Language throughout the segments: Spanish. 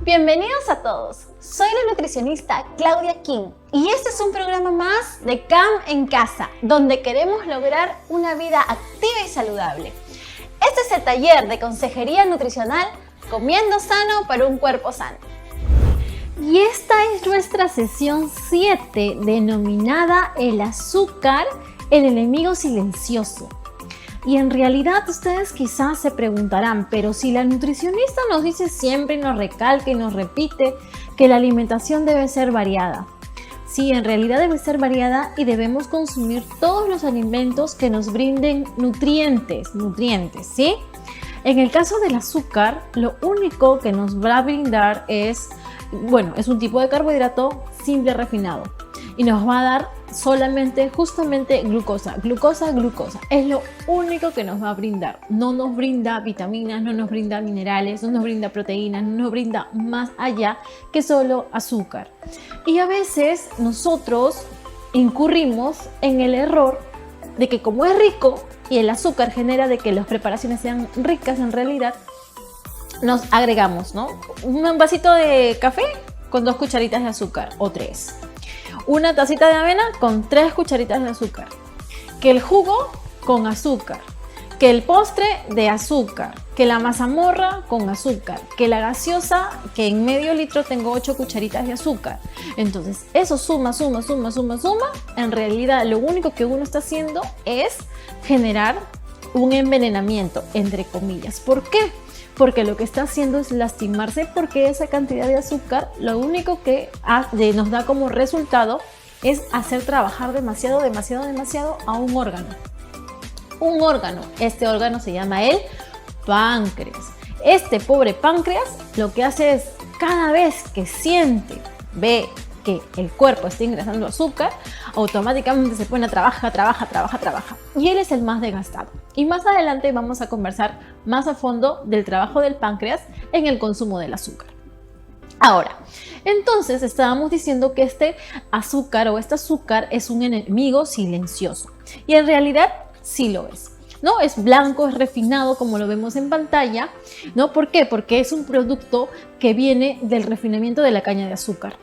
Bienvenidos a todos, soy la nutricionista Claudia King y este es un programa más de CAM en Casa, donde queremos lograr una vida activa y saludable. Este es el taller de consejería nutricional Comiendo Sano para un Cuerpo Sano. Y esta es nuestra sesión 7 denominada El azúcar, el enemigo silencioso. Y en realidad ustedes quizás se preguntarán, pero si la nutricionista nos dice siempre y nos recalca y nos repite que la alimentación debe ser variada. Sí, en realidad debe ser variada y debemos consumir todos los alimentos que nos brinden nutrientes, ¿sí? En el caso del azúcar, lo único que nos va a brindar es un tipo de carbohidrato simple refinado y nos va a dar justamente glucosa. Es lo único que nos va a brindar. No nos brinda vitaminas, no nos brinda minerales, no nos brinda proteínas, no nos brinda más allá que solo azúcar. Y a veces nosotros incurrimos en el error de que como es rico y el azúcar genera de que las preparaciones sean ricas en realidad, nos agregamos, ¿no? Un vasito de café con 2 cucharitas de azúcar o 3. Una tacita de avena con 3 cucharitas de azúcar. Que el jugo con azúcar. Que el postre de azúcar. Que la mazamorra con azúcar. Que la gaseosa, que en medio litro tengo 8 cucharitas de azúcar. Entonces, eso suma. En realidad, lo único que uno está haciendo es generar un envenenamiento, entre comillas. ¿Por qué? Porque lo que está haciendo es lastimarse, porque esa cantidad de azúcar lo único que nos da como resultado es hacer trabajar demasiado a un órgano. Este órgano se llama el páncreas. Este pobre páncreas lo que hace es, cada vez que ve que el cuerpo está ingresando azúcar, automáticamente se pone a trabajar. Y él es el más desgastado. Y más adelante vamos a conversar más a fondo del trabajo del páncreas en el consumo del azúcar. Ahora, entonces estábamos diciendo que este azúcar es un enemigo silencioso. Y en realidad sí lo es. ¿No? Es blanco, es refinado como lo vemos en pantalla. ¿No? ¿Por qué? Porque es un producto que viene del refinamiento de la caña de azúcar.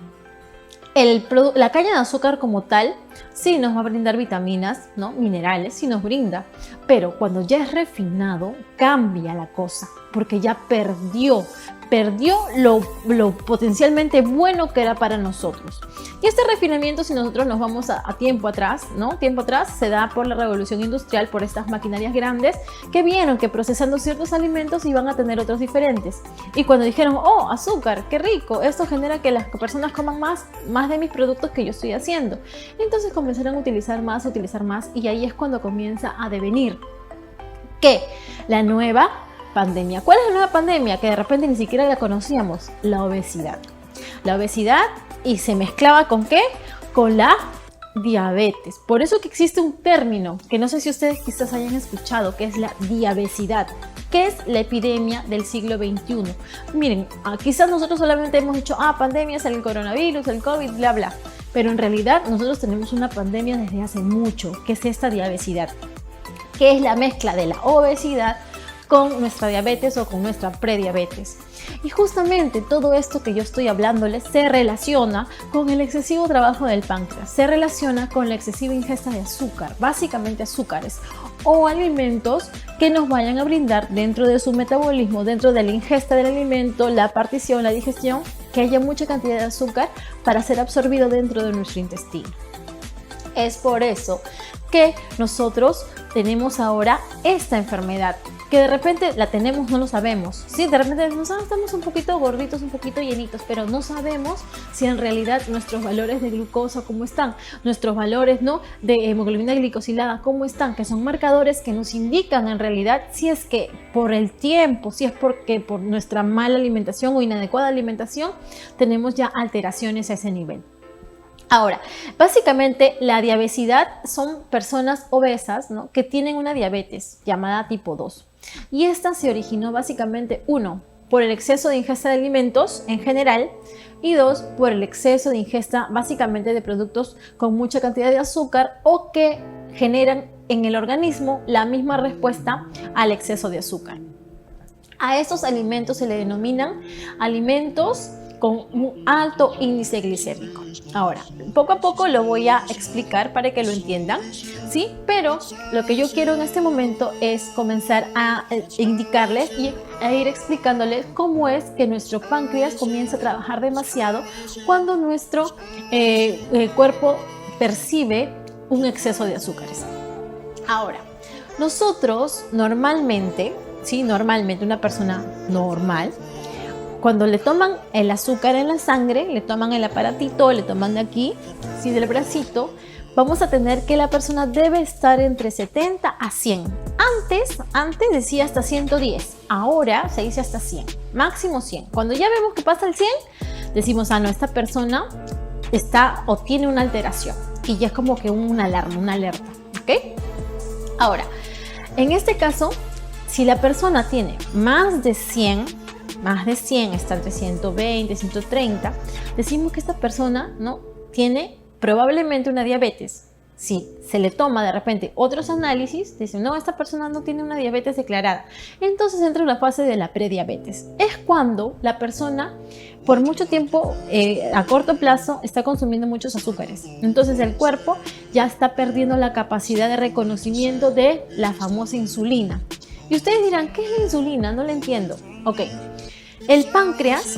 La caña de azúcar como tal sí nos va a brindar vitaminas, ¿no? Minerales, sí nos brinda, pero cuando ya es refinado cambia la cosa, porque ya perdió lo potencialmente bueno que era para nosotros. Y este refinamiento, si nosotros nos vamos a tiempo atrás, ¿no? Tiempo atrás se da por la revolución industrial, por estas maquinarias grandes que vieron que procesando ciertos alimentos iban a tener otros diferentes. Y cuando dijeron, oh, azúcar, qué rico, esto genera que las personas coman más de mis productos que yo estoy haciendo. Entonces comenzaron a utilizar más, y ahí es cuando comienza a devenir que la nueva pandemia. ¿Cuál es la nueva pandemia? Que de repente ni siquiera la conocíamos. La obesidad. La obesidad, y se mezclaba ¿con qué? Con la diabetes. Por eso que existe un término que no sé si ustedes quizás hayan escuchado, que es la diabesidad, que es la epidemia del siglo XXI. Miren, quizás nosotros solamente hemos dicho, pandemia es el coronavirus, el COVID, bla, bla. Pero en realidad nosotros tenemos una pandemia desde hace mucho, que es esta diabesidad, que es la mezcla de la obesidad con nuestra diabetes o con nuestra prediabetes. Y justamente todo esto que yo estoy hablándoles se relaciona con el excesivo trabajo del páncreas, se relaciona con la excesiva ingesta de azúcar, básicamente azúcares o alimentos que nos vayan a brindar dentro de su metabolismo, dentro de la ingesta del alimento, la partición, la digestión, que haya mucha cantidad de azúcar para ser absorbido dentro de nuestro intestino. Es por eso que nosotros tenemos ahora esta enfermedad, que de repente la tenemos, no lo sabemos. Sí, de repente estamos un poquito gorditos, un poquito llenitos, pero no sabemos si en realidad nuestros valores de glucosa cómo están, nuestros valores, ¿no?, de hemoglobina glicosilada cómo están, que son marcadores que nos indican en realidad si es que por el tiempo, si es porque por nuestra mala alimentación o inadecuada alimentación tenemos ya alteraciones a ese nivel. Ahora, básicamente la diabesidad son personas obesas, ¿no?, que tienen una diabetes llamada tipo 2. Y esta se originó básicamente, 1, por el exceso de ingesta de alimentos en general, y 2, por el exceso de ingesta básicamente de productos con mucha cantidad de azúcar o que generan en el organismo la misma respuesta al exceso de azúcar. A estos alimentos se le denominan alimentos con un alto índice glicémico. Ahora, poco a poco lo voy a explicar para que lo entiendan, ¿sí? Pero lo que yo quiero en este momento es comenzar a indicarles y a ir explicándoles cómo es que nuestro páncreas comienza a trabajar demasiado cuando nuestro cuerpo percibe un exceso de azúcares. Ahora, nosotros normalmente, ¿sí? Normalmente una persona normal, cuando le toman el azúcar en la sangre, le toman el aparatito, le toman de aquí, ¿sí? Del bracito, vamos a tener que la persona debe estar entre 70 a 100. Antes decía hasta 110, ahora se dice hasta 100, máximo 100. Cuando ya vemos que pasa el 100, decimos, no, esta persona está o tiene una alteración. Y ya es como que una alarma, una alerta, ¿ok? Ahora, en este caso, si la persona tiene más de 100, está entre 120, 130, decimos que esta persona, ¿no?, tiene probablemente una diabetes. Si se le toma de repente otros análisis, dicen, no, esta persona no tiene una diabetes declarada. Entonces entra en la fase de la prediabetes. Es cuando la persona, por mucho tiempo, a corto plazo, está consumiendo muchos azúcares. Entonces el cuerpo ya está perdiendo la capacidad de reconocimiento de la famosa insulina. Y ustedes dirán, ¿qué es la insulina? No la entiendo. Ok, el páncreas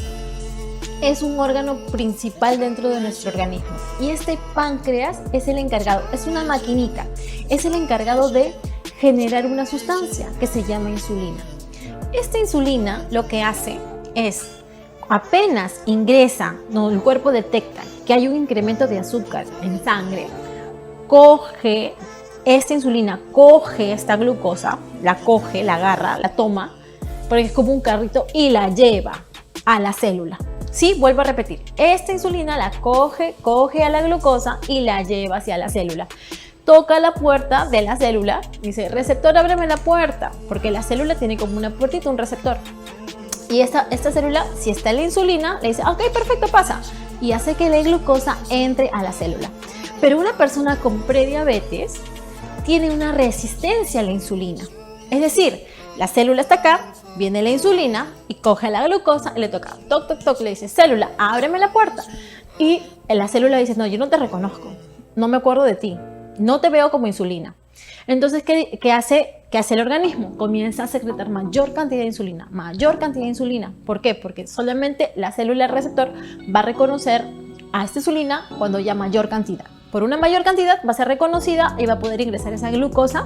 es un órgano principal dentro de nuestro organismo y este páncreas es el encargado, es una maquinita, es el encargado de generar una sustancia que se llama insulina. Esta insulina lo que hace es, apenas ingresa, el cuerpo detecta que hay un incremento de azúcar en sangre, coge esta insulina, coge esta glucosa, la coge, la agarra, la toma, porque es como un carrito y la lleva a la célula. Sí, vuelvo a repetir, esta insulina la coge a la glucosa y la lleva hacia la célula. Toca la puerta de la célula, dice, receptor, ábreme la puerta, porque la célula tiene como una puertita, un receptor. Y esta célula, si está la insulina, le dice, ok, perfecto, pasa. Y hace que la glucosa entre a la célula. Pero una persona con prediabetes tiene una resistencia a la insulina. Es decir, la célula está acá, viene la insulina y coge la glucosa y le toca, toc, toc, toc, le dice, célula, ábreme la puerta. Y la célula dice, no, yo no te reconozco, no me acuerdo de ti, no te veo como insulina. Entonces, ¿qué hace el organismo? Comienza a secretar mayor cantidad de insulina, mayor cantidad de insulina. ¿Por qué? Porque solamente la célula receptor va a reconocer a esta insulina cuando haya mayor cantidad. Por una mayor cantidad va a ser reconocida y va a poder ingresar esa glucosa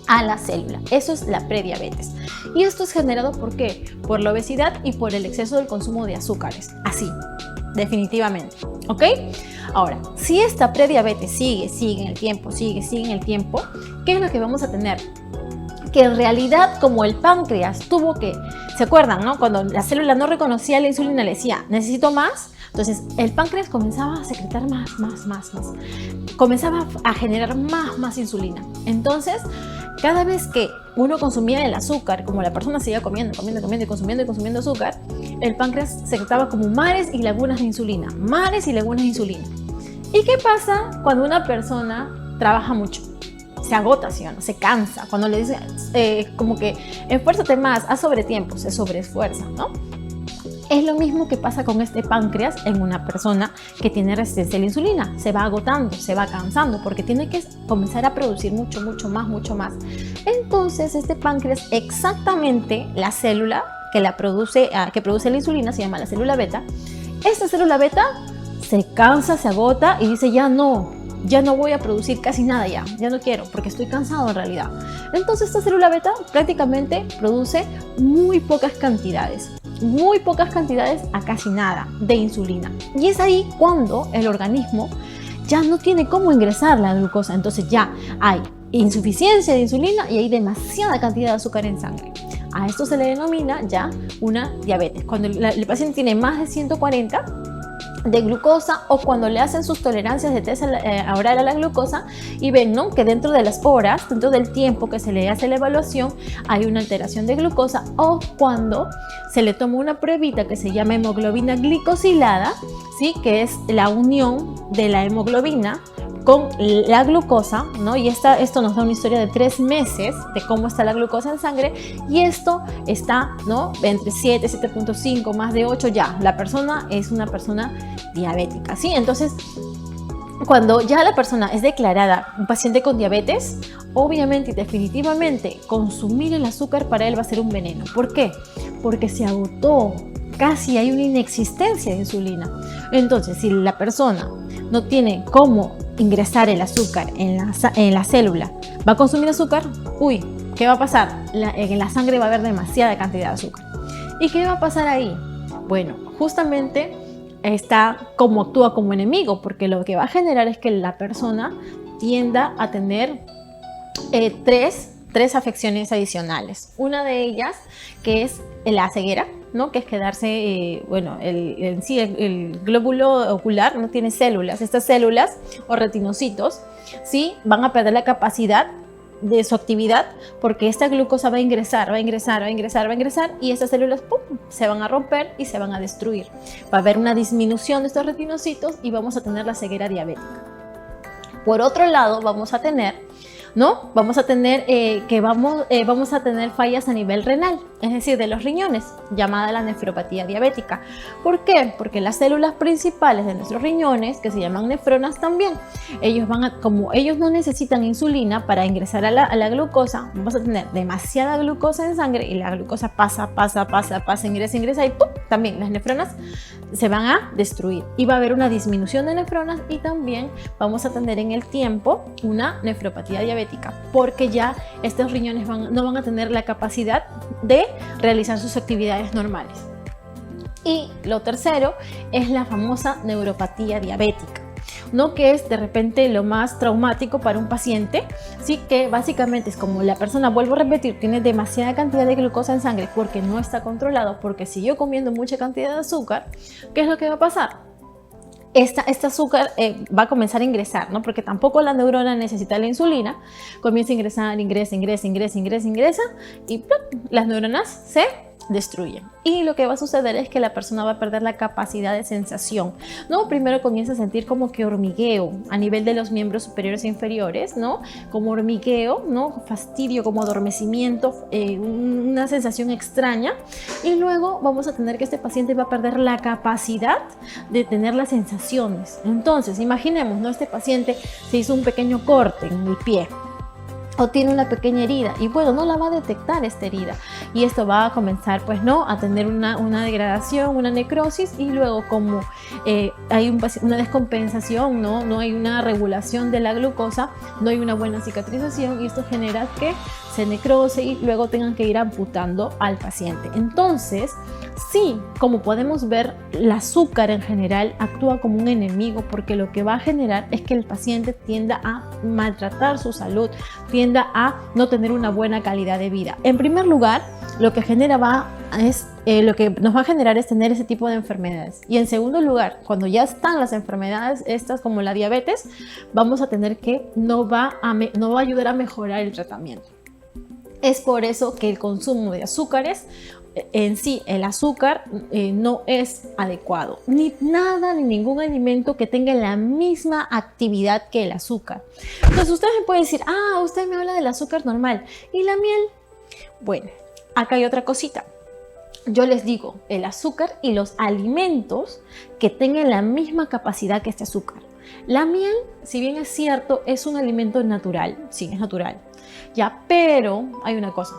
a la célula. Eso es la prediabetes. Y esto es generado ¿por qué? Por la obesidad y por el exceso del consumo de azúcares. Así, definitivamente. ¿Ok? Ahora, si esta prediabetes sigue en el tiempo, sigue en el tiempo, ¿qué es lo que vamos a tener? Que en realidad, como el páncreas tuvo que, ¿se acuerdan, no? Cuando la célula no reconocía la insulina, le decía, necesito más. Entonces, el páncreas comenzaba a secretar más. Comenzaba a generar más insulina. Entonces, cada vez que uno consumía el azúcar, como la persona seguía comiendo y consumiendo azúcar, el páncreas secretaba como mares y lagunas de insulina. ¿Y qué pasa cuando una persona trabaja mucho? Se agota, ¿sí o no? Se cansa. Cuando le dicen como que esfuérzate más, haz sobretiempo, se sobreesfuerza, ¿no? Es lo mismo que pasa con este páncreas en una persona que tiene resistencia a la insulina. Se va agotando, se va cansando porque tiene que comenzar a producir mucho más. Entonces este páncreas, exactamente la célula que produce la insulina, se llama la célula beta. Esta célula beta se cansa, se agota y dice ya no voy a producir casi nada, ya no quiero porque estoy cansado en realidad. Entonces esta célula beta prácticamente produce muy pocas cantidades a casi nada de insulina. Y es ahí cuando el organismo ya no tiene cómo ingresar la glucosa. Entonces ya hay insuficiencia de insulina y hay demasiada cantidad de azúcar en sangre. A esto se le denomina ya una diabetes. Cuando el paciente tiene más de 140 de glucosa o cuando le hacen sus tolerancias de test oral a la glucosa y ven, ¿no?, que dentro de las horas, dentro del tiempo que se le hace la evaluación hay una alteración de glucosa, o cuando se le toma una pruebita que se llama hemoglobina glicosilada, ¿sí?, que es la unión de la hemoglobina, con la glucosa, ¿no? Y esto nos da una historia de 3 meses de cómo está la glucosa en sangre, y esto está, ¿no? Entre 7, 7.5, más de 8, ya, la persona es una persona diabética, ¿sí? Entonces, cuando ya la persona es declarada un paciente con diabetes, obviamente y definitivamente consumir el azúcar para él va a ser un veneno. ¿Por qué? Porque se agotó, casi hay una inexistencia de insulina. Entonces, si la persona no tiene cómo ingresar el azúcar en la célula, va a consumir azúcar, uy, ¿qué va a pasar? En la sangre va a haber demasiada cantidad de azúcar. ¿Y qué va a pasar ahí? Bueno, justamente actúa como enemigo, porque lo que va a generar es que la persona tienda a tener tres afecciones adicionales. Una de ellas, que es la ceguera, ¿no? Que es quedarse, el glóbulo ocular no tiene células. Estas células o retinocitos, ¿sí? Van a perder la capacidad de su actividad, porque esta glucosa va a ingresar y estas células, ¡pum!, se van a romper y se van a destruir. Va a haber una disminución de estos retinocitos y vamos a tener la ceguera diabética. Por otro lado, vamos a tener fallas a nivel renal, es decir, de los riñones, llamada la nefropatía diabética. ¿Por qué? Porque las células principales de nuestros riñones, que se llaman nefronas también, como ellos no necesitan insulina para ingresar a la glucosa, vamos a tener demasiada glucosa en sangre y la glucosa pasa, ingresa y ¡pum!, también las nefronas se van a destruir y va a haber una disminución de nefronas, y también vamos a tener en el tiempo una nefropatía diabética, porque ya estos riñones no van a tener la capacidad de realizar sus actividades normales. Y lo tercero es la famosa neuropatía diabética, ¿no? Que es de repente lo más traumático para un paciente, sí, que básicamente es como la persona, vuelvo a repetir, tiene demasiada cantidad de glucosa en sangre porque no está controlado, porque siguió comiendo mucha cantidad de azúcar. ¿Qué es lo que va a pasar? Este azúcar va a comenzar a ingresar, ¿no? Porque tampoco la neurona necesita la insulina. Comienza a ingresar, ingresa y ¡plum!, las neuronas se destruyen. Y lo que va a suceder es que la persona va a perder la capacidad de sensación, ¿no? Primero comienza a sentir como que hormigueo a nivel de los miembros superiores e inferiores, ¿no? Como hormigueo, ¿no? Fastidio, como adormecimiento, una sensación extraña. Y luego vamos a tener que este paciente va a perder la capacidad de tener las sensaciones. Entonces, imaginemos, ¿no? Este paciente se hizo un pequeño corte en el pie, o tiene una pequeña herida, y bueno, no la va a detectar esta herida, y esto va a comenzar, pues, ¿no?, a tener una degradación, una necrosis, y luego como hay una descompensación, no hay una regulación de la glucosa, no hay una buena cicatrización, y esto genera que se necrose y luego tengan que ir amputando al paciente. Entonces, sí, como podemos ver, el azúcar en general actúa como un enemigo, porque lo que va a generar es que el paciente tienda a maltratar su salud, tienda a no tener una buena calidad de vida. En primer lugar, lo que nos va a generar es tener ese tipo de enfermedades. Y en segundo lugar, cuando ya están las enfermedades estas como la diabetes, vamos a tener que no va a ayudar a mejorar el tratamiento. Es por eso que el consumo de azúcares, en sí, el azúcar no es adecuado. Ni ningún alimento que tenga la misma actividad que el azúcar. Entonces ustedes me pueden decir, usted me habla del azúcar normal. ¿Y la miel? Bueno, acá hay otra cosita. Yo les digo, el azúcar y los alimentos que tengan la misma capacidad que este azúcar. La miel, si bien es cierto, es un alimento natural, sí, es natural. Ya, pero hay una cosa.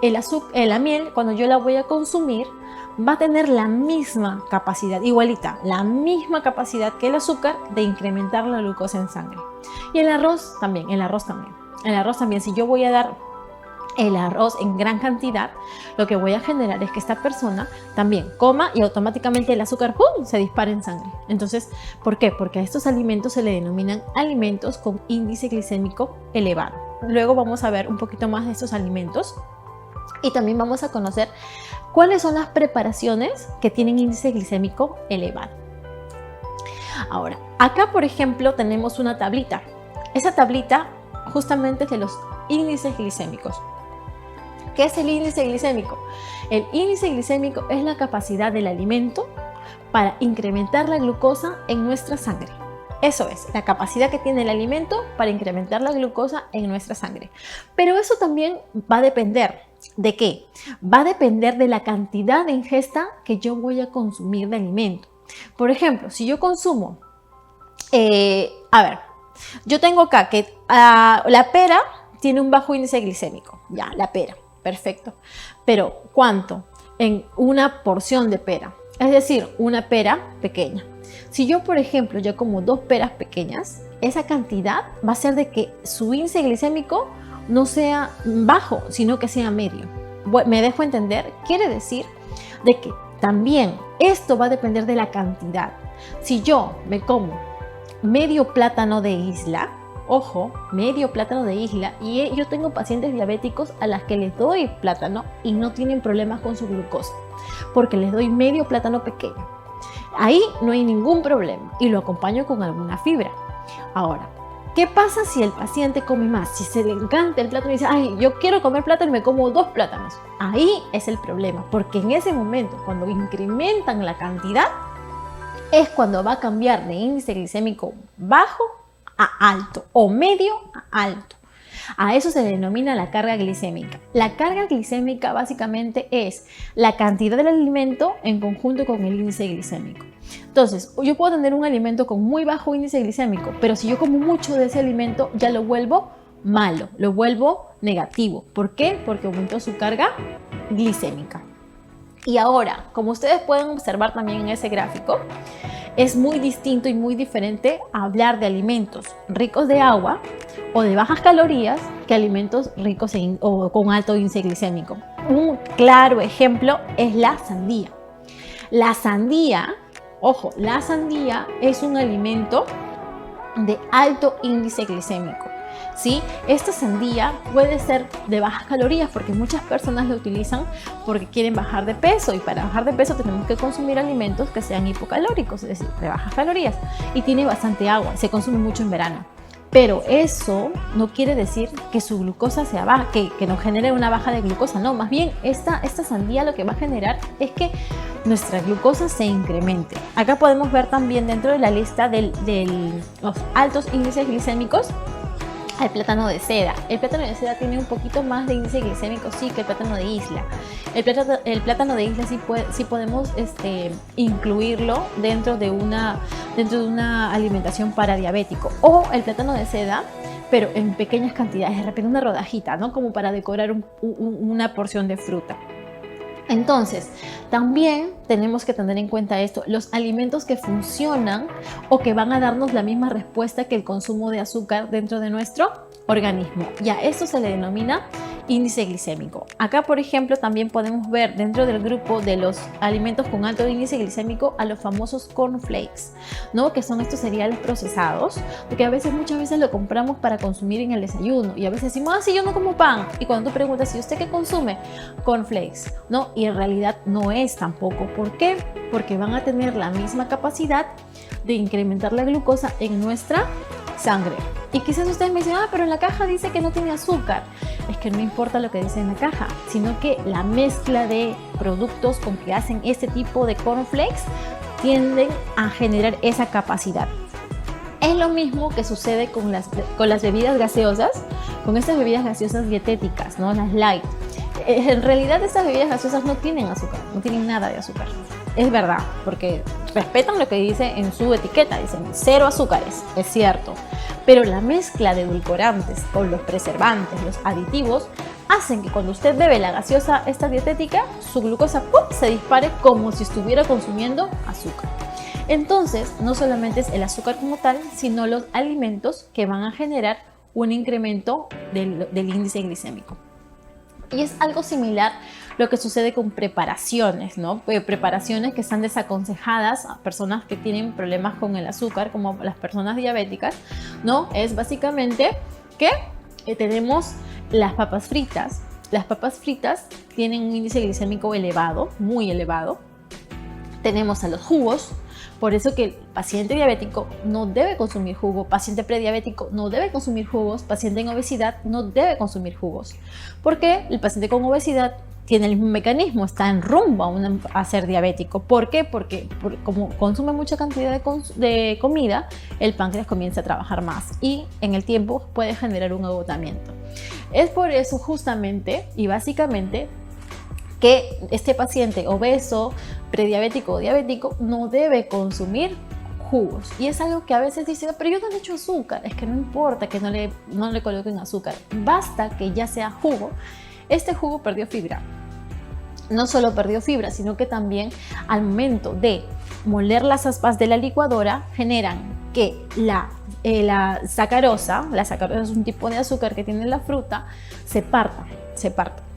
La miel, cuando yo la voy a consumir, va a tener la misma capacidad, igualita, la misma capacidad que el azúcar de incrementar la glucosa en sangre. Y el arroz también. Si yo voy a dar el arroz en gran cantidad, lo que voy a generar es que esta persona también coma y automáticamente el azúcar, ¡pum!, se dispara en sangre. Entonces, ¿por qué? Porque a estos alimentos se le denominan alimentos con índice glicémico elevado. Luego vamos a ver un poquito más de estos alimentos y también vamos a conocer cuáles son las preparaciones que tienen índice glicémico elevado. Ahora, acá por ejemplo tenemos una tablita. Esa tablita justamente es de los índices glicémicos. ¿Qué es el índice glicémico? El índice glicémico es la capacidad del alimento para incrementar la glucosa en nuestra sangre. Eso es, la capacidad que tiene el alimento para incrementar la glucosa en nuestra sangre. Pero eso también va a depender ¿de qué? Va a depender de la cantidad de ingesta que yo voy a consumir de alimento. Por ejemplo, si yo consumo, yo tengo acá que la pera tiene un bajo índice glicémico. Ya, la pera, perfecto. Pero ¿cuánto? En una porción de pera. Es decir, una pera pequeña. Si yo, por ejemplo, yo como 2 peras pequeñas, esa cantidad va a ser de que su índice glicémico no sea bajo, sino que sea medio. ¿Me dejo entender? Quiere decir de que también esto va a depender de la cantidad. Si yo me como medio plátano de isla, ojo, medio plátano de isla, y yo tengo pacientes diabéticos a las que les doy plátano y no tienen problemas con su glucosa, porque les doy medio plátano pequeño. Ahí no hay ningún problema y lo acompaño con alguna fibra. Ahora, ¿qué pasa si el paciente come más? Si se le encanta el plátano y dice, ay, yo quiero comer plátano y me como 2 plátanos. Ahí es el problema, porque en ese momento, cuando incrementan la cantidad, es cuando va a cambiar de índice glicémico bajo a alto o medio a alto. A eso se denomina la carga glicémica. La carga glicémica básicamente es la cantidad del alimento en conjunto con el índice glicémico. Entonces, yo puedo tener un alimento con muy bajo índice glicémico, pero si yo como mucho de ese alimento, ya lo vuelvo malo, lo vuelvo negativo. ¿Por qué? Porque aumentó su carga glicémica. Y ahora, como ustedes pueden observar también en ese gráfico, es muy distinto y muy diferente hablar de alimentos ricos de agua o de bajas calorías que alimentos ricos o con alto índice glicémico. Un claro ejemplo es la sandía. La sandía, ojo, la sandía es un alimento de alto índice glicémico. ¿Sí? Esta sandía puede ser de bajas calorías porque muchas personas la utilizan porque quieren bajar de peso, y para bajar de peso tenemos que consumir alimentos que sean hipocalóricos, es decir, de bajas calorías, y tiene bastante agua, se consume mucho en verano. Pero eso no quiere decir que su glucosa sea baja, que nos genere una baja de glucosa, no, más bien esta sandía lo que va a generar es que nuestra glucosa se incremente. Acá podemos ver también dentro de la lista de los altos índices glicémicos al plátano de seda. El plátano de seda tiene un poquito más de índice glicémico, sí, que el plátano de isla. El plátano de isla sí podemos incluirlo dentro de una alimentación para diabético. O el plátano de seda, pero en pequeñas cantidades, de repente una rodajita, ¿no? Como para decorar una porción de fruta. Entonces, también tenemos que tener en cuenta esto, los alimentos que funcionan o que van a darnos la misma respuesta que el consumo de azúcar dentro de nuestro organismo. Y a esto se le denomina índice glicémico. Acá, por ejemplo, también podemos ver dentro del grupo de los alimentos con alto índice glicémico a los famosos cornflakes, ¿no? Que son estos cereales procesados, porque muchas veces lo compramos para consumir en el desayuno y a veces decimos, ah, sí, yo no como pan. Y cuando tú preguntas, ¿y usted qué consume? Cornflakes, ¿no? Y en realidad no es tampoco. ¿Por qué? Porque van a tener la misma capacidad de incrementar la glucosa en nuestra sangre. Y quizás ustedes me dicen, ah, pero en la caja dice que no tiene azúcar. Es que no importa lo que dice en la caja, sino que la mezcla de productos con que hacen este tipo de cornflakes tienden a generar esa capacidad. Es lo mismo que sucede con las bebidas gaseosas, con estas bebidas gaseosas dietéticas, ¿no? Las light. En realidad estas bebidas gaseosas no tienen azúcar, no tienen nada de azúcar. Es verdad, porque respetan lo que dice en su etiqueta, dicen 0 azúcares, es cierto. Pero la mezcla de edulcorantes con los preservantes, los aditivos, hacen que cuando usted bebe la gaseosa esta dietética, su glucosa se dispare como si estuviera consumiendo azúcar. Entonces, no solamente es el azúcar como tal, sino los alimentos que van a generar un incremento del índice glicémico. Y es algo similar lo que sucede con preparaciones, ¿no? Preparaciones que están desaconsejadas a personas que tienen problemas con el azúcar, como las personas diabéticas, ¿no? Es básicamente que tenemos las papas fritas. Las papas fritas tienen un índice glicémico elevado, muy elevado. Tenemos a los jugos. Por eso que el paciente diabético no debe consumir jugo, paciente prediabético no debe consumir jugos, paciente en obesidad no debe consumir jugos. Porque el paciente con obesidad tiene el mismo mecanismo, está en rumbo a ser diabético. ¿Por qué? Porque como consume mucha cantidad de comida, el páncreas comienza a trabajar más y en el tiempo puede generar un agotamiento. Es por eso justamente y básicamente que este paciente obeso, prediabético o diabético no debe consumir jugos. Y es algo que a veces dice, pero yo no le echo azúcar. Es que no importa que no le coloquen azúcar. Basta que ya sea jugo. Este jugo perdió fibra. No solo perdió fibra, sino que también al momento de moler las aspas de la licuadora generan que la sacarosa es un tipo de azúcar que tiene la fruta, se parta,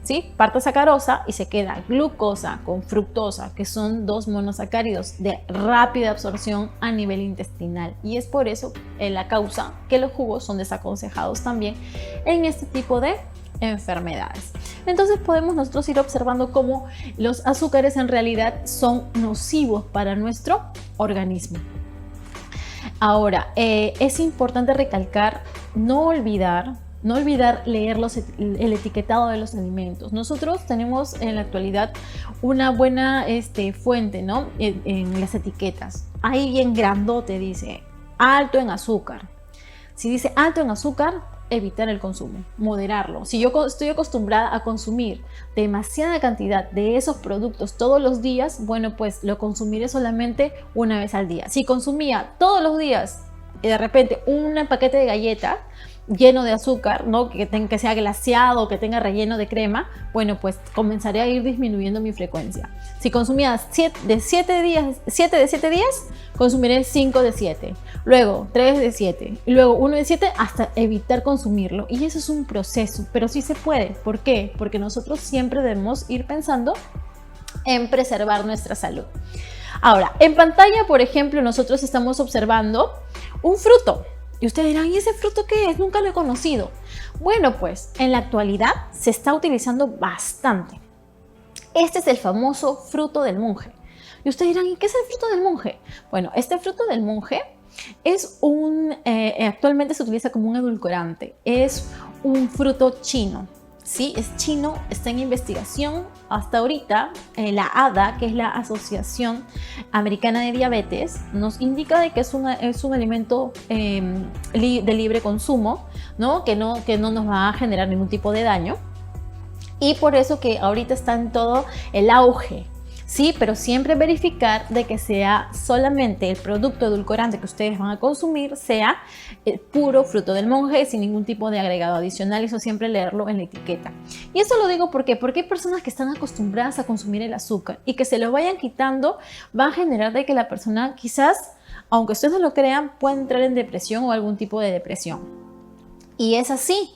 ¿sí? Parta sacarosa y se queda glucosa con fructosa, que son dos monosacáridos de rápida absorción a nivel intestinal. Y es por eso la causa que los jugos son desaconsejados también en este tipo de enfermedades. Entonces podemos nosotros ir observando cómo los azúcares en realidad son nocivos para nuestro organismo. Ahora, es importante recalcar, no olvidar leer el etiquetado de los alimentos. Nosotros tenemos en la actualidad una buena fuente, ¿no? En las etiquetas. Ahí en grandote dice alto en azúcar. Si dice alto en azúcar, evitar el consumo, moderarlo. Si yo estoy acostumbrada a consumir demasiada cantidad de esos productos todos los días, bueno, pues lo consumiré solamente una vez al día. Si consumía todos los días de repente un paquete de galletas lleno de azúcar, ¿no? Que sea glaseado, que tenga relleno de crema, bueno, pues comenzaré a ir disminuyendo mi frecuencia. Si consumía 7 de 7 días, consumiré 5 de 7, luego 3 de 7, y luego 1 de 7 hasta evitar consumirlo. Y eso es un proceso, pero sí se puede. ¿Por qué? Porque nosotros siempre debemos ir pensando en preservar nuestra salud. Ahora, en pantalla, por ejemplo, nosotros estamos observando un fruto. Y ustedes dirán, ¿y ese fruto qué es? Nunca lo he conocido. Bueno, pues en la actualidad se está utilizando bastante. Este es el famoso fruto del monje. Y ustedes dirán, ¿y qué es el fruto del monje? Bueno, este fruto del monje es actualmente se utiliza como un edulcorante. Es un fruto chino. Sí, es chino, está en investigación. Hasta ahorita, la ADA, que es la Asociación Americana de Diabetes, nos indica de que es un alimento de libre consumo, ¿no? Que no nos va a generar ningún tipo de daño. Y por eso que ahorita está en todo el auge. Sí, pero siempre verificar de que sea solamente el producto edulcorante que ustedes van a consumir sea puro fruto del monje, sin ningún tipo de agregado adicional. Eso siempre leerlo en la etiqueta. Y eso lo digo porque hay personas que están acostumbradas a consumir el azúcar y que se lo vayan quitando va a generar de que la persona quizás, aunque ustedes no lo crean, pueda entrar en depresión o algún tipo de depresión. Y es así,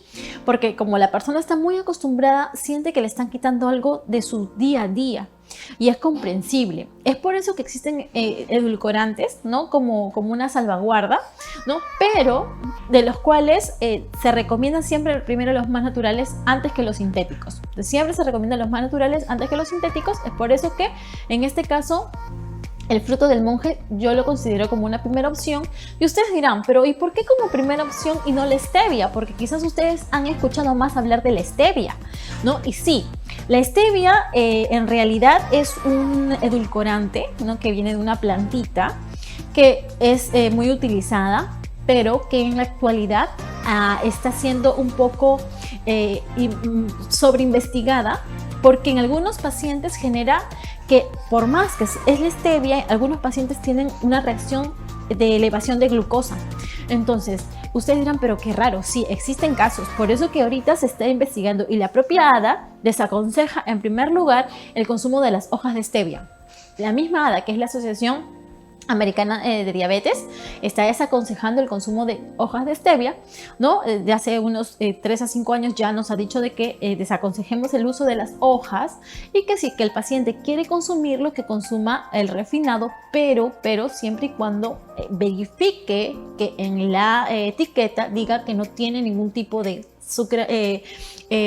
porque como la persona está muy acostumbrada, siente que le están quitando algo de su día a día. Y es comprensible. Es por eso que existen edulcorantes, ¿no? Como una salvaguarda, ¿no? Pero de los cuales se recomiendan siempre primero los más naturales antes que los sintéticos. Siempre se recomiendan los más naturales antes que los sintéticos. Es por eso que en este caso el fruto del monje yo lo considero como una primera opción. Y ustedes dirán, pero ¿y por qué como primera opción y no la stevia? Porque quizás ustedes han escuchado más hablar de la stevia, ¿no? Y sí, la stevia en realidad es un edulcorante, ¿no? Que viene de una plantita que es muy utilizada, pero que en la actualidad está siendo un poco sobreinvestigada, porque en algunos pacientes genera que por más que es la stevia, algunos pacientes tienen una reacción de elevación de glucosa. Entonces, ustedes dirán, pero qué raro, sí, existen casos. Por eso que ahorita se está investigando y la propia ADA desaconseja en primer lugar el consumo de las hojas de stevia. La misma ADA, que es la Asociación Americana de Diabetes, está desaconsejando el consumo de hojas de stevia, ¿no? De hace unos 3 a 5 años ya nos ha dicho de que desaconsejemos el uso de las hojas y que si que el paciente quiere consumirlo, que consuma el refinado, pero siempre y cuando verifique que en la etiqueta diga que no tiene ningún tipo de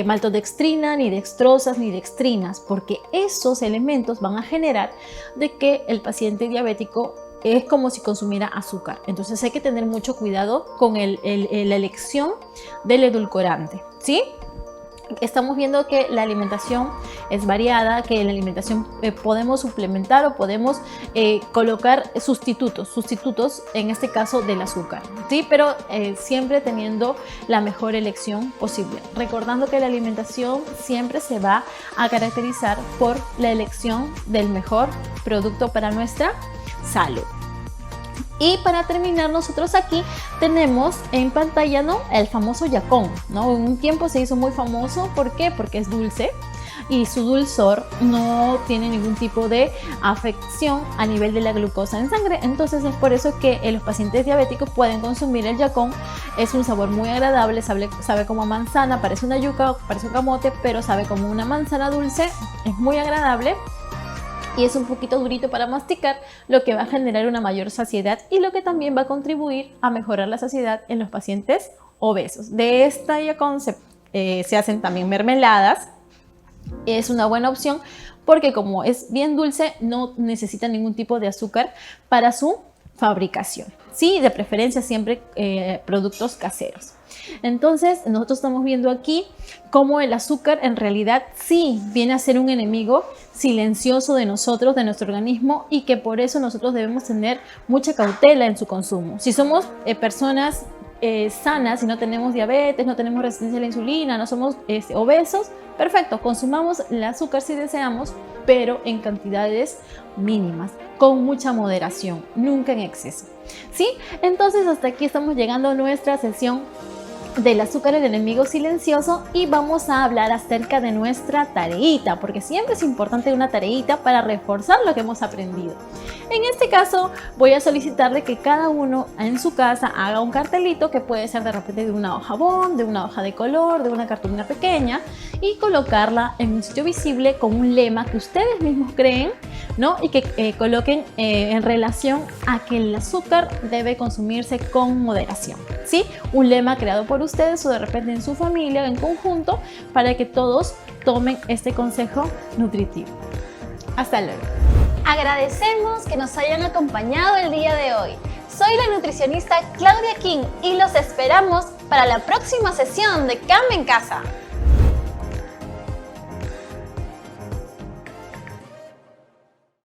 maltodextrina, ni dextrosas, ni dextrinas, porque esos elementos van a generar de que el paciente diabético es como si consumiera azúcar. Entonces hay que tener mucho cuidado con la elección del edulcorante, ¿sí? estamos viendo que la alimentación es variada, que en la alimentación podemos suplementar o podemos colocar sustitutos, en este caso del azúcar, ¿sí? Pero siempre teniendo la mejor elección posible. Recordando que la alimentación siempre se va a caracterizar por la elección del mejor producto para nuestra salud. Y para terminar, nosotros aquí tenemos en pantalla, ¿no?, el famoso yacón, ¿no? En un tiempo se hizo muy famoso. ¿Por qué? Porque es dulce y su dulzor no tiene ningún tipo de afección a nivel de la glucosa en sangre. Entonces es por eso que los pacientes diabéticos pueden consumir el yacón. Es un sabor muy agradable, sabe como a manzana, parece una yuca, parece un camote, pero sabe como una manzana dulce, es muy agradable. Y es un poquito durito para masticar, lo que va a generar una mayor saciedad y lo que también va a contribuir a mejorar la saciedad en los pacientes obesos. De esta yacón se hacen también mermeladas. Es una buena opción porque como es bien dulce, no necesita ningún tipo de azúcar para su fabricación. Sí, de preferencia siempre productos caseros. Entonces nosotros estamos viendo aquí cómo el azúcar en realidad sí viene a ser un enemigo silencioso de nosotros, de nuestro organismo, y que por eso nosotros debemos tener mucha cautela en su consumo. Si somos personas sanas, si no tenemos diabetes, no tenemos resistencia a la insulina, no somos obesos, perfecto, consumamos el azúcar si deseamos, pero en cantidades mínimas, con mucha moderación, nunca en exceso, ¿sí? Entonces hasta aquí estamos llegando a nuestra sesión del azúcar, el enemigo silencioso, y vamos a hablar acerca de nuestra tareita, porque siempre es importante una tareita para reforzar lo que hemos aprendido. En este caso voy a solicitarle que cada uno en su casa haga un cartelito, que puede ser de repente de una hoja bond, de una hoja de color, de una cartulina pequeña, y colocarla en un sitio visible con un lema que ustedes mismos creen, ¿no? Y que coloquen en relación a que el azúcar debe consumirse con moderación, ¿sí? Un lema creado por ustedes o de repente en su familia, en conjunto, para que todos tomen este consejo nutritivo. Hasta luego. Agradecemos que nos hayan acompañado el día de hoy. Soy la nutricionista Claudia King y los esperamos para la próxima sesión de Cambia en Casa.